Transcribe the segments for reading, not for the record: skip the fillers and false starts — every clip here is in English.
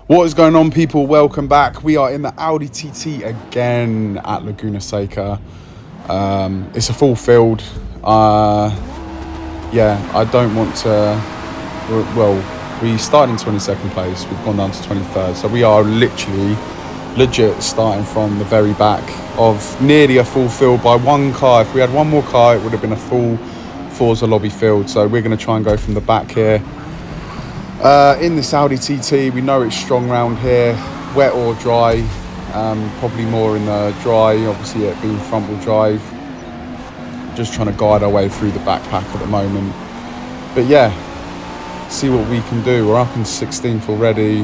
What is going on, people? Welcome back. We are in the Audi TT again at Laguna Seca. It's a full field. I don't want to. Well, we started in 22nd place. We've gone down to 23rd. So we are literally, legit starting from the very back of nearly a full field by one car. If we had one more car, it would have been a full Forza lobby field. So we're going to try and go from the back here. In this Audi TT, we know it's strong round here, wet or dry, probably more in the dry, obviously it being front wheel drive. Just trying to guide our way through the backpack at the moment. But yeah, see what we can do. We're up in 16th already.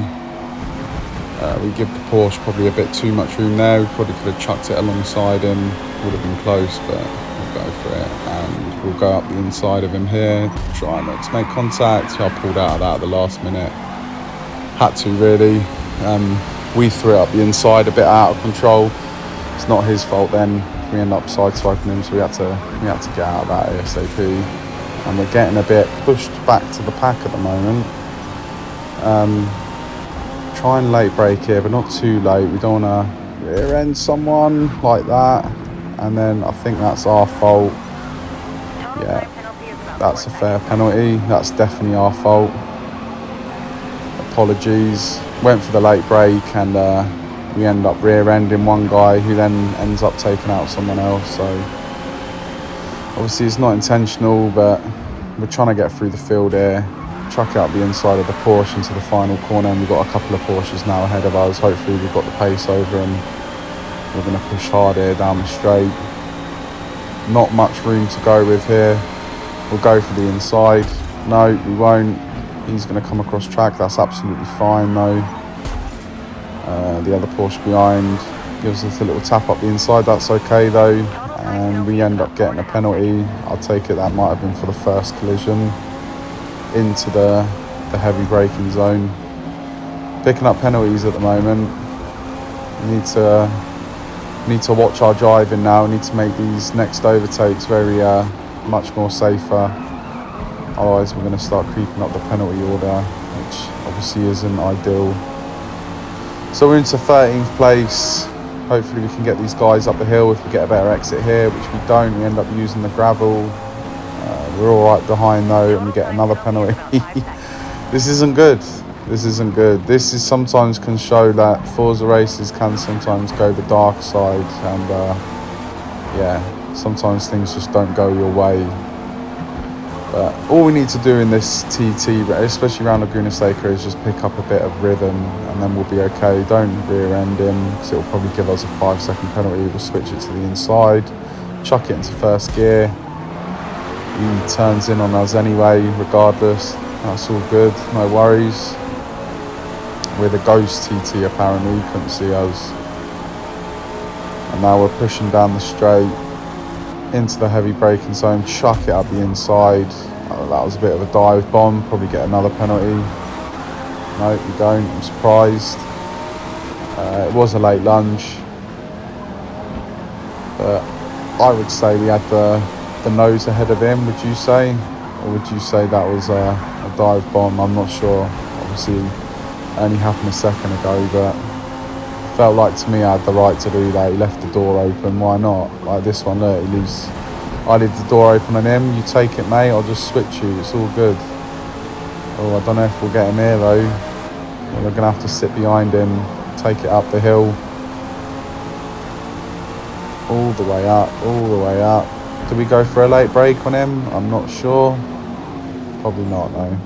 We give the Porsche probably a bit too much room there. We probably could have chucked it alongside him, would have been close, but we'll go for it. And we'll go up the inside of him here, try not to make contact. I pulled out of that at the last minute. Had to really. We threw it up the inside a bit out of control. It's not his fault then. We end up sideswiping him, so we had to get out of that ASAP. And we're getting a bit pushed back to the pack at the moment. Try and late brake here, but not too late. We don't want to rear end someone like that. And then I think that's our fault. Yeah, that's a fair penalty. That's definitely our fault. Apologies. Went for the late brake and we end up rear-ending one guy who then ends up taking out someone else. So obviously it's not intentional, but we're trying to get through the field here. Chuck out the inside of the Porsche into the final corner, and we've got a couple of Porsches now ahead of us. Hopefully we've got the pace over them. We're going to push hard here down the straight. Not much room to go with here. We'll go for the inside. No, we won't. He's going to come across track. That's absolutely fine though. The other Porsche behind gives us a little tap up the inside. That's okay though. And we end up getting a penalty. I'll take it that might have been for the first collision into the heavy braking zone. Picking up penalties at the moment. We need to watch our driving now. We need to make these next overtakes very much more safer. Otherwise we're going to start creeping up the penalty order, which obviously isn't ideal. So we're into 13th place. Hopefully we can get these guys up the hill if we get a better exit here, which we don't. We end up using the gravel. We're all right behind though, and we get another penalty. This isn't good. This is sometimes can show that Forza races can sometimes go the dark side, and sometimes things just don't go your way. But all we need to do in this TT, especially around Laguna Seca, is just pick up a bit of rhythm, and then we'll be okay. Don't rear end him, because it'll probably give us a 5-second penalty. We'll switch it to the inside, chuck it into first gear. He turns in on us anyway, regardless. That's all good, no worries. We're the ghost TT apparently, you couldn't see us. And now we're pushing down the straight into the heavy braking zone, chuck it up the inside. Oh, that was a bit of a dive bomb, probably get another penalty. No, we don't, I'm surprised. It was a late lunge. But I would say we had the nose ahead of him, would you say? Or would you say that was a dive bomb? I'm not sure. Obviously it only happened a second ago, but felt like to me I had the right to do that. He left the door open, why not? Like this one, look, I leave the door open on him, you take it mate, I'll just switch you, it's all good. Oh, I don't know if we'll get him here though. We're gonna have to sit behind him, take it up the hill. All the way up. Do we go for a late break on him? I'm not sure. Probably not, no.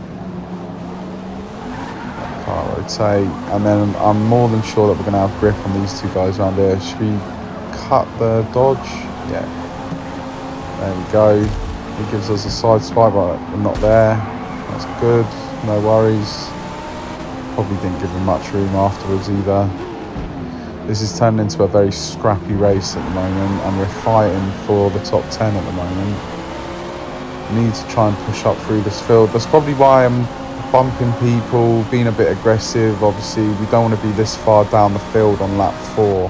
Car rotate. And then I'm more than sure that we're going to have grip on these two guys around here. Should we cut the dodge? Yeah. There we go. He gives us a side swipe, but we're not there. That's good. No worries. Probably didn't give him much room afterwards either. This is turning into a very scrappy race at the moment, and we're fighting for the top 10 at the moment. We need to try and push up through this field. That's probably why I'm bumping people, being a bit aggressive. Obviously, we don't want to be this far down the field on lap 4.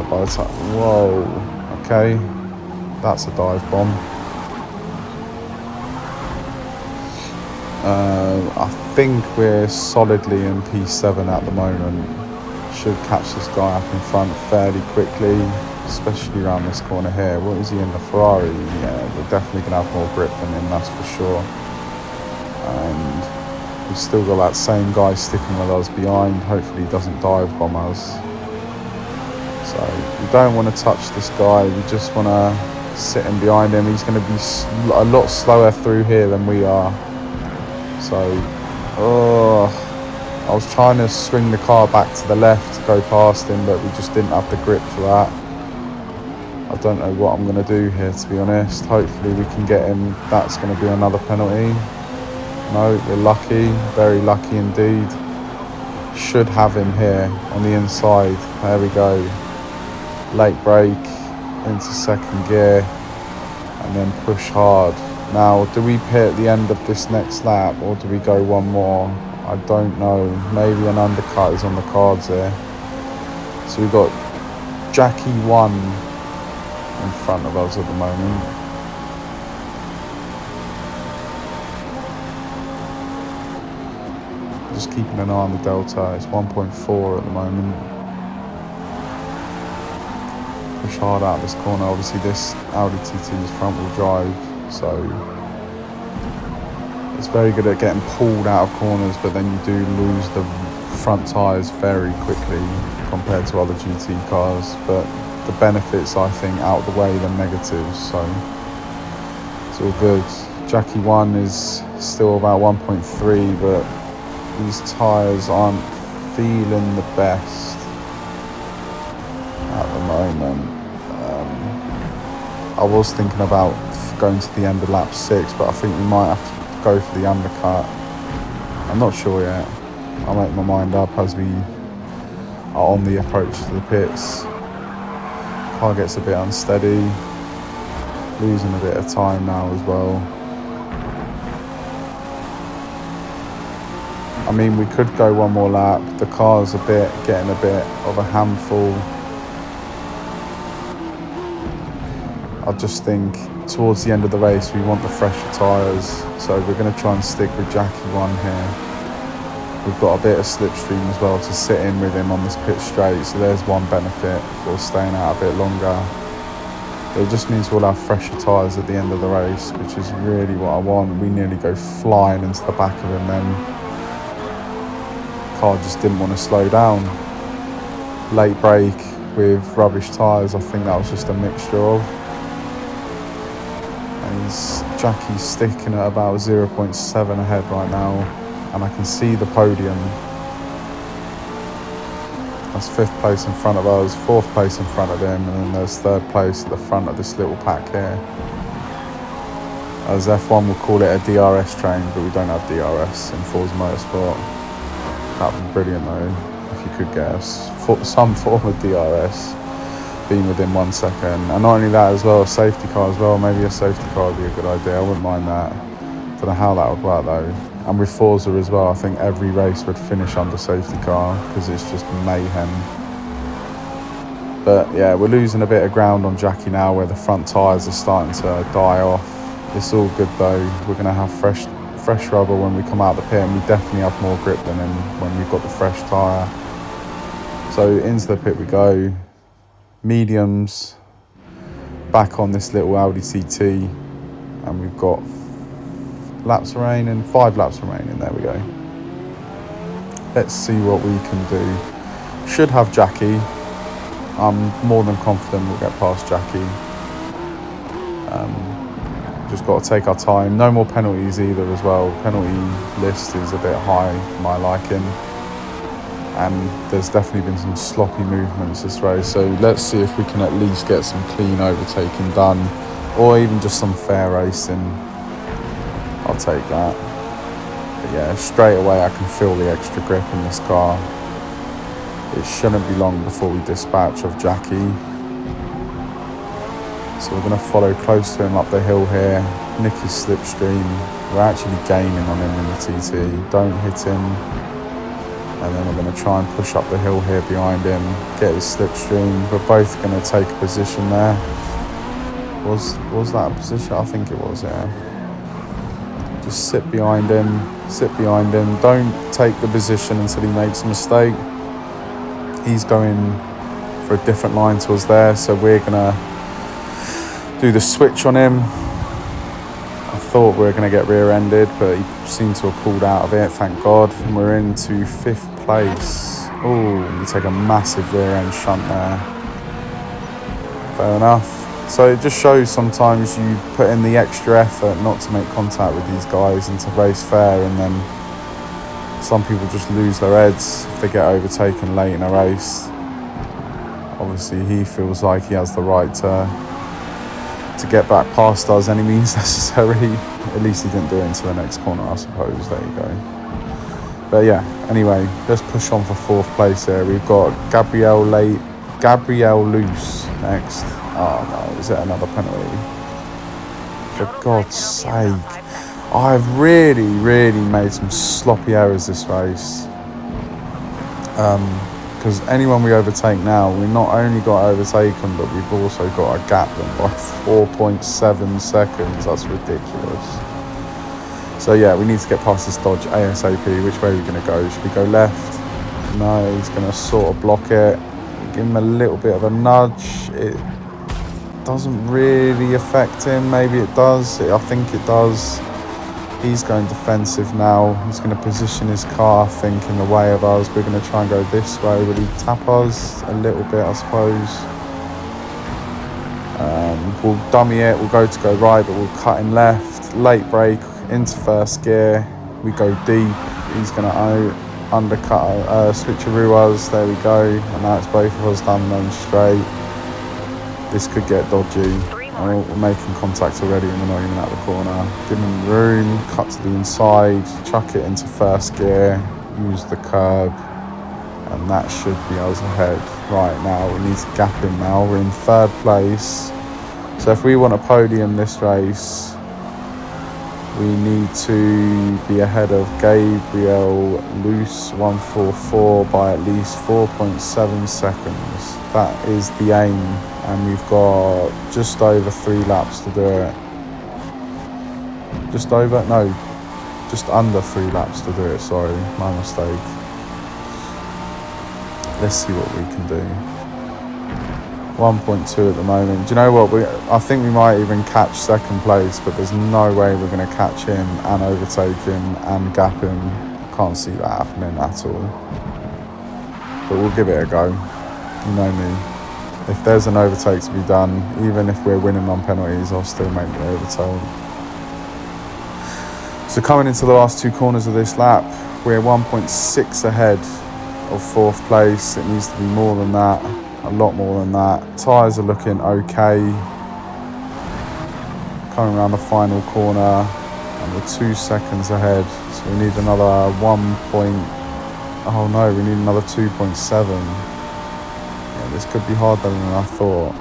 By the time, whoa, okay, that's a dive bomb. I think we're solidly in P7 at the moment. Should catch this guy up in front fairly quickly, especially around this corner here. What is he in the Ferrari? Yeah, we're definitely going to have more grip than him, that's for sure. And we've still got that same guy sticking with us behind. Hopefully he doesn't dive bomb us. So we don't want to touch this guy. We just want to sit in behind him. He's going to be a lot slower through here than we are. So, I was trying to swing the car back to the left to go past him, but we just didn't have the grip for that. I don't know what I'm going to do here, to be honest. Hopefully we can get him. That's going to be another penalty. No, we're lucky, very lucky indeed. Should have him here on the inside. There we go. Late brake into second gear and then push hard. Now, do we pit at the end of this next lap or do we go one more? I don't know. Maybe an undercut is on the cards here. So we've got Jackie 1 in front of us at the moment. Just keeping an eye on the delta. It's 1.4 at the moment. Push hard out of this corner. Obviously this Audi TT is front wheel drive, so it's very good at getting pulled out of corners, but then you do lose the front tyres very quickly compared to other GT cars. But the benefits, I think, outweigh the negatives, so it's all good. Jackie 1 is still about 1.3, but these tyres aren't feeling the best at the moment. I was thinking about going to the end of lap 6, but I think we might have to go for the undercut. I'm not sure yet. I'll make my mind up as we are on the approach to the pits. Car gets a bit unsteady, losing a bit of time now as well. I mean, we could go one more lap. The car's getting a bit of a handful. I just think towards the end of the race we want the fresher tyres, so we're going to try and stick with Jackie 1 here. We've got a bit of slipstream as well to sit in with him on this pit straight, so there's one benefit for staying out a bit longer. It just means we'll have fresher tyres at the end of the race, which is really what I want. We nearly go flying into the back of him then. The car just didn't want to slow down. Late brake with rubbish tyres, I think that was just a mixture of. Jackie's sticking at about 0.7 ahead right now, and I can see the podium. That's 5th place in front of us, 4th place in front of him, and then there's 3rd place at the front of this little pack here. As F1 will call it a DRS train, but we don't have DRS in Forza Motorsport. That would be brilliant though, if you could get us some form of DRS. Being within 1 second, and not only that as well, a safety car as well. Maybe a safety car would be a good idea. I wouldn't mind that. Don't know how that would work though. And with Forza as well, I think every race would finish under safety car because it's just mayhem. But yeah, we're losing a bit of ground on Jackie now where the front tyres are starting to die off. It's all good though. We're going to have fresh rubber when we come out of the pit, and we definitely have more grip than him when we've got the fresh tyre. So into the pit we go. Mediums, back on this little Audi TT, and we've got laps remaining, 5 laps remaining. There we go. Let's see what we can do. Should have Jackie. I'm more than confident we'll get past Jackie. Just got to take our time. No more penalties either as well. Penalty list is a bit high for my liking. And there's definitely been some sloppy movements this race, so let's see if we can at least get some clean overtaking done, or even just some fair racing. I'll take that. But yeah, straight away I can feel the extra grip in this car. It shouldn't be long before we dispatch of Jackie. So we're going to follow close to him up the hill here, nick his slipstream. We're actually gaining on him in the TT. Don't hit him. And then we're going to try and push up the hill here behind him, get his slipstream. We're both going to take a position there. Was that a position? I think it was, yeah. Just sit behind him. Don't take the position until he makes a mistake. He's going for a different line to us there, so we're gonna do the switch on him. I thought we were gonna get rear-ended, but he seemed to have pulled out of it, thank God. And we're into 5th place. Oh, we take a massive rear-end shunt there. Fair enough. So it just shows sometimes you put in the extra effort not to make contact with these guys and to race fair, and then some people just lose their heads if they get overtaken late in a race. Obviously he feels like he has the right to get back past us any means necessary. At least he didn't do it into the next corner, I suppose. There you go. But yeah, anyway, let's push on for 4th place here. We've got Gabriel Loose next. Oh no, is it another penalty? For God's sake. I've really made some sloppy errors this race. Because anyone we overtake now, we not only got overtaken, but we've also got to gap them by 4.7 seconds. That's ridiculous. So yeah, we need to get past this dodge ASAP. Which way are we going to go? Should we go left? No, he's going to sort of block it. Give him a little bit of a nudge. It doesn't really affect him. Maybe it does. I think it does. He's going defensive now. He's going to position his car, I think, in the way of us. We're going to try and go this way. Will he tap us a little bit, I suppose? We'll dummy it. We'll go right, but we'll cut him left. Late brake into 1st gear. We go deep. He's going to undercut, switcheroo us. There we go. And now it's both of us down the straight. This could get dodgy. Oh, we're making contact already and we're not even at the corner. Give him room, cut to the inside, chuck it into 1st gear, use the curb, and that should be us ahead. Right, now we need to gap him now. We're in 3rd place. So if we want a podium this race, we need to be ahead of Gabriel Loose 144 by at least 4.7 seconds. That is the aim. And we've got just over 3 laps to do it. Just under 3 laps to do it, sorry, my mistake. Let's see what we can do. 1.2 at the moment. Do you know what? I think we might even catch 2nd place, but there's no way we're going to catch him and overtake him and gap him. I can't see that happening at all. But we'll give it a go. You know me. If there's an overtake to be done, even if we're winning on penalties, I'll still make the overtake. So coming into the last 2 corners of this lap, we're 1.6 ahead of 4th place. It needs to be more than that, a lot more than that. Tyres are looking okay. Coming around the final corner, and we're 2 seconds ahead. So we need another we need another 2.7. This could be harder than I thought.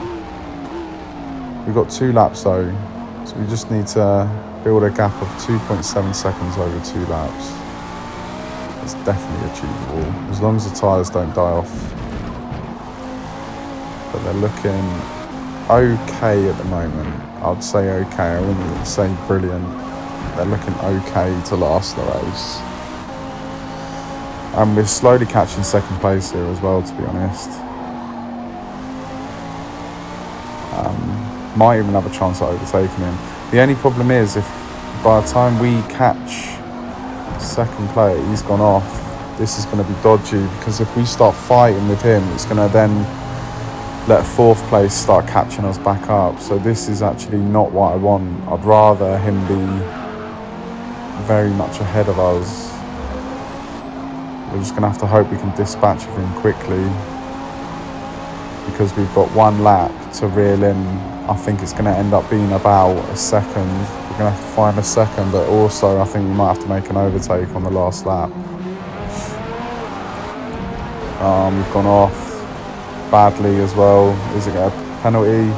We've got 2 laps though, so we just need to build a gap of 2.7 seconds over 2 laps. It's definitely achievable, as long as the tyres don't die off. But they're looking okay at the moment. I'd say okay, I wouldn't say brilliant. They're looking okay to last the race. And we're slowly catching 2nd place here as well, to be honest. Might even have a chance at overtaking him. The only problem is, if by the time we catch 2nd place, he's gone off, this is going to be dodgy, because if we start fighting with him, it's going to then let 4th place start catching us back up. So this is actually not what I want. I'd rather him be very much ahead of us. We're just going to have to hope we can dispatch of him quickly, because we've got 1 lap to reel in. I think it's going to end up being about a second. We're going to have to find a second, but also I think we might have to make an overtake on the last lap. We've gone off badly as well. Is it a penalty?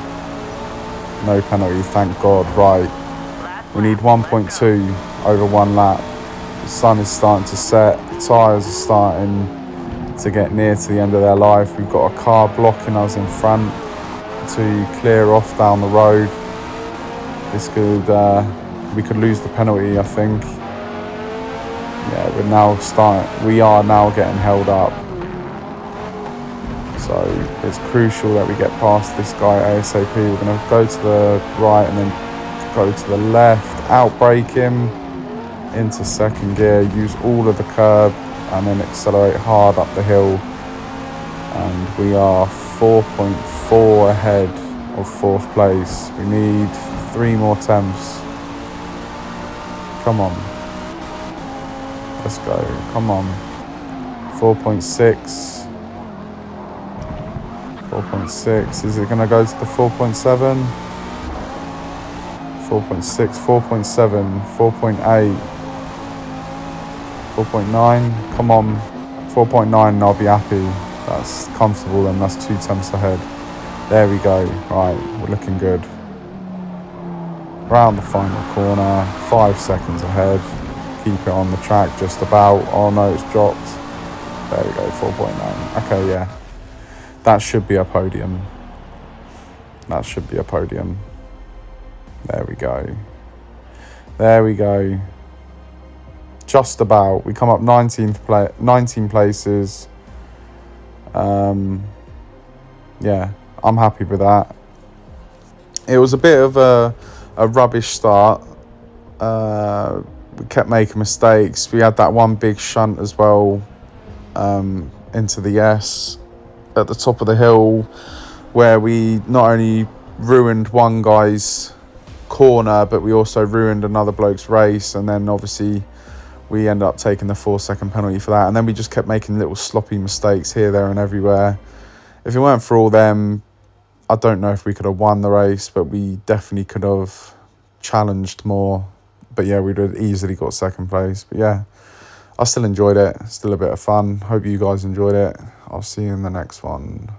No penalty, thank God. Right, we need 1.2 over 1 lap. The sun is starting to set. The tyres are starting to get near to the end of their life. We've got a car blocking us in front to clear off down the road. This could we could lose the penalty, I think. Yeah, we are now getting held up. So it's crucial that we get past this guy ASAP. We're going to go to the right and then go to the left, outbrake him into second gear, use all of the curb and then accelerate hard up the hill. And we are 4.4 ahead of 4th place. We need 3 more attempts. Come on. Let's go. Come on. 4.6. 4.6. Is it going to go to the 4.7? 4.6, 4.7, 4.8, 4.9. Come on. 4.9 and I'll be happy. That's comfortable then. That's 2 tenths ahead. There we go. Right, we're looking good. Round the final corner. 5 seconds ahead. Keep it on the track just about. Oh no, it's dropped. There we go, 4.9. Okay, yeah. That should be a podium. That should be a podium. There we go. There we go. Just about. We come up 19 places. Yeah, I'm happy with that. It was a bit of a rubbish start. We kept making mistakes. We had that one big shunt as well into the S at the top of the hill, where we not only ruined one guy's corner, but we also ruined another bloke's race. And then obviously we end up taking the 4-second penalty for that. And then we just kept making little sloppy mistakes here, there and everywhere. If it weren't for all them, I don't know if we could have won the race, but we definitely could have challenged more. But yeah, we'd have easily got 2nd place. But yeah, I still enjoyed it. Still a bit of fun. Hope you guys enjoyed it. I'll see you in the next one.